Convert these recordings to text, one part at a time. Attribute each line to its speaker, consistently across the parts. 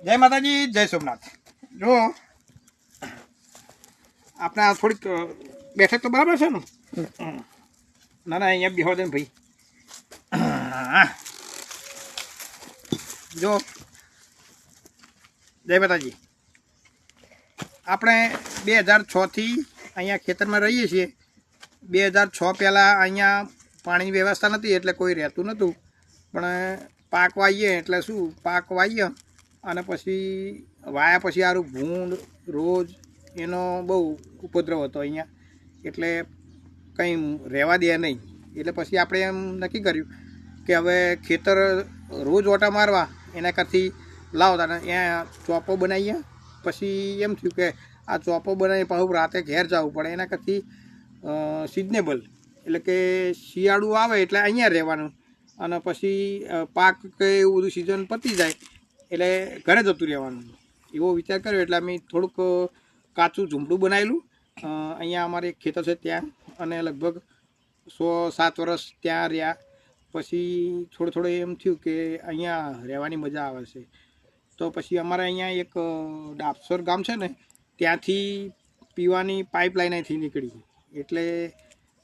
Speaker 1: જય માતાજી, જય સોમનાથ। જો આપણે થોડીક બેઠક તો બરાબર છે ને? ના ના, અહીંયા બેહો દે ને ભાઈ। જો જય માતાજી, આપણે 2006થી અહીંયા ખેતરમાં રહીએ છીએ। 2006 પહેલાં અહીંયા પાણીની વ્યવસ્થા નથી, એટલે કોઈ રહેતું નહોતું। પણ પાક વાવીએ એટલે શું, પાક વાવીએ અને પછી વાયા પછી સારું ભૂંડ રોજ એનો બહુ ઉપદ્રવ હતો અહીંયા, એટલે કંઈ રહેવા દે નહીં। એટલે પછી આપણે એમ નક્કી કર્યું કે હવે ખેતર રોજ ઓટા મારવા એના કરતી લાવતા ને ત્યાં ચોપો બનાવીએ। પછી એમ થયું કે આ ચોપો બનાવી પાછું રાતે ઘેર જવું પડે, એના કરતી સિઝનેબલ એટલે કે શિયાળું આવે એટલે અહીંયા રહેવાનું અને પછી પાક કે એવું બધું સિઝન પતી જાય એટલે ઘરે જતું રહેવાનું, એવો વિચાર કર્યો। એટલે અમે થોડુંક કાચું ઝૂંપડું બનાવેલું અહીંયા અમારે એક ખેતર છે ત્યાં, અને લગભગ 6-7 વર્ષ ત્યાં રહ્યા। પછી થોડું એમ થયું કે અહીંયા રહેવાની મજા આવે છે, તો પછી અમારે અહીંયા એક ડાબસર ગામ છે ને, ત્યાંથી પીવાની પાઇપલાઇન અહીંથી નીકળી, એટલે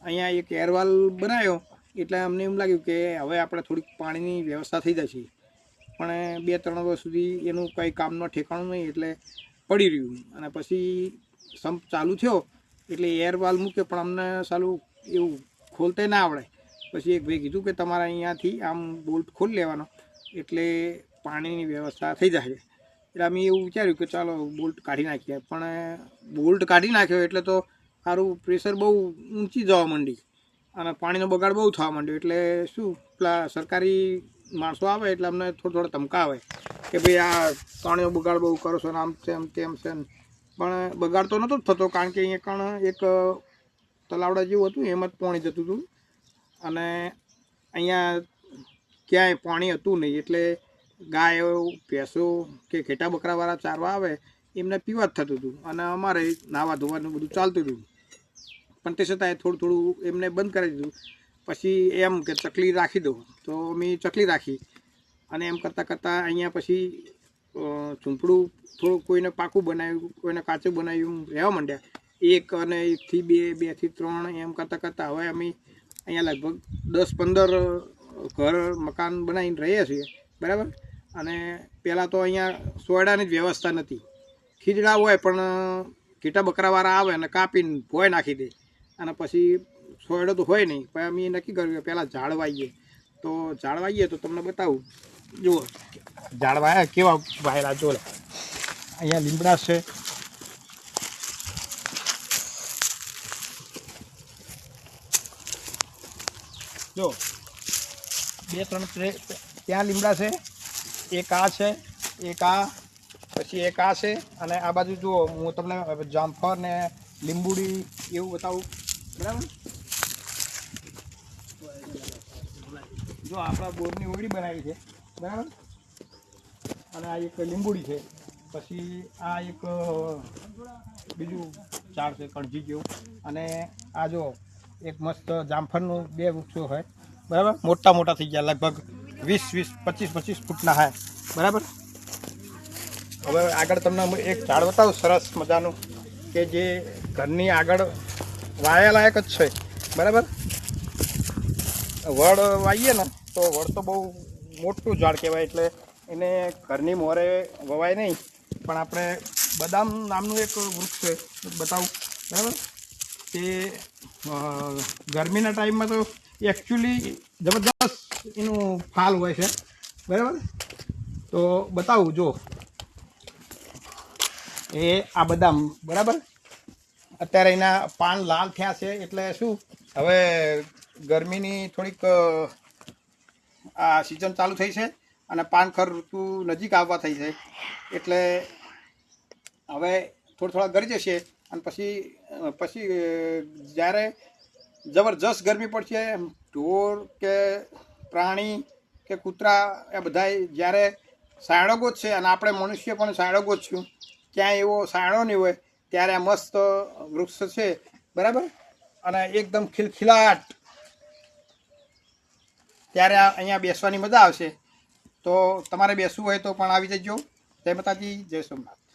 Speaker 1: અહીંયા એક એરવાલ બનાવ્યો। એટલે અમને એમ લાગ્યું કે હવે આપણે થોડીક પાણીની વ્યવસ્થા થઈ જશે, પણ 2-3 વર્ષ સુધી એનું કંઈ કામનું ઠેકાણું નહીં, એટલે પડી રહ્યું। અને પછી સંપ ચાલુ થયો એટલે એરવાલ મૂક્યો, પણ અમને સાલું એવું ખોલતે ના આવડે। પછી એક ભાઈ કીધું કે તમારે અહીંયાથી આમ બોલ્ટ ખોલી લેવાનો એટલે પાણીની વ્યવસ્થા થઈ જશે। એટલે અમે એવું વિચાર્યું કે ચાલો બોલ્ટ કાઢી નાખીએ, પણ બોલ્ટ કાઢી નાખ્યો એટલે તો સારું પ્રેશર બહુ ઊંચી જવા માંડી અને પાણીનો બગાડ બહુ થવા માંડ્યો। એટલે શું, પેલા સરકારી માણસો આવે એટલે અમને થોડો ધમકાવે કે ભાઈ આ પાણીનો બગાડ બહુ કરો છો ને, આમ છે એમ તેમ છે ને। પણ બગાડ તો નહોતો જ થતો, કારણ કે અહીંયા કણ એક તલાવડા જેવું હતું, એમ જ પાણી જતું હતું અને અહીંયા ક્યાંય પાણી હતું નહીં, એટલે ગાયો ભેંસો કે ઘેટા બકરાવાળા ચારવા આવે એમને પીવા જ થતું હતું અને અમારે નાવા ધોવાનું બધું ચાલતું હતું। પણ તે છતાંય થોડું એમને બંધ કરી દીધું। પછી એમ કે ચકલી રાખી દો, તો અમે ચકલી રાખી, અને એમ કરતાં અહીંયા પછી ઝૂંપડું થોડું કોઈને પાકું બનાવ્યું, કોઈને કાચું બનાવ્યું, રહેવા માંડ્યા। 1 અને 1થી 2, 2થી 3 એમ કરતાં હવે અમે અહીંયા લગભગ 10-15 ઘર મકાન બનાવીને રહીએ છીએ, બરાબર। અને પહેલાં તો અહીંયા સોયડાની જ વ્યવસ્થા નથી, ખીજડા હોય પણ ઘેટા બકરાવાળા આવે અને કાપીને ભોય નાખી દે, અને પછી સોયડો તો હોય નહીં। પણ અમે નક્કી કર્યું કે પહેલાં ઝાડ વાવીએ, તો ઝાડ વાવીએ તો તમને બતાવું। જુઓ ઝાડ વાયા કેવા વાયેલા, જો અહીંયા લીમડા છે, જો 2-3 ત્યાં લીમડા છે, એક આ છે, એક આ, પછી એક આ છે, અને આ બાજુ જુઓ હું તમને જામફળ ને લીંબુડી એવું બતાવું, બરાબર। જો આપણા બોરની ઓગળી બનાવી છે, બરાબર। અને આ એક લીંબુડી છે, પછી આ એક બીજું ઝાડ છે કણજી જેવું, અને આ જો એક મસ્ત જામફળનું 2 વૃક્ષો હોય, બરાબર, મોટા થઈ ગયા, લગભગ 20-25 ફૂટના હોય, બરાબર। હવે આગળ તમને એક ઝાડ બતાવું સરસ મજાનું, કે જે ઘરની આગળ વાયા લાયક જ છે, બરાબર। વડ વાવીએ ને તો વડ તો બહુ મોટું ઝાડ કહેવાય, એટલે એને ઘરની મોરે વવાય નહીં, પણ આપણે બદામ નામનું એક વૃક્ષ છે, બતાવું, બરાબર। તે ગરમીના ટાઈમમાં તો એકચ્યુઅલી જબરદસ્ત એનું ફાલ હોય છે, બરાબર। તો બતાવું, જો એ આ બદામ, બરાબર, અત્યારે એના પાન લાલ થયા છે, એટલે શું હવે ગરમીની થોડીક આ સિઝન ચાલુ થઈ છે અને પાનખર ઋતુ નજીક આવવા થઈ છે, એટલે હવે થોડા ગળી જશે, અને પછી જ્યારે જબરજસ્ત ગરમી પડશે, ઢોર કે પ્રાણી કે કૂતરા એ બધાય જ્યારે સાયડો ગોતશે, અને આપણે મનુષ્ય પણ સાયડો ગોતશું, ક્યાંય એવો સાયડો નહીં હોય, ત્યારે આ મસ્ત વૃક્ષ છે, બરાબર। અને એકદમ ખિલખિલાટ, ત્યારે અહીંયા બેસવાની મજા આવશે। તો તમારે બેસવું હોય તો પણ આવી જજો। જય માતાજી, જય સોમનાથ.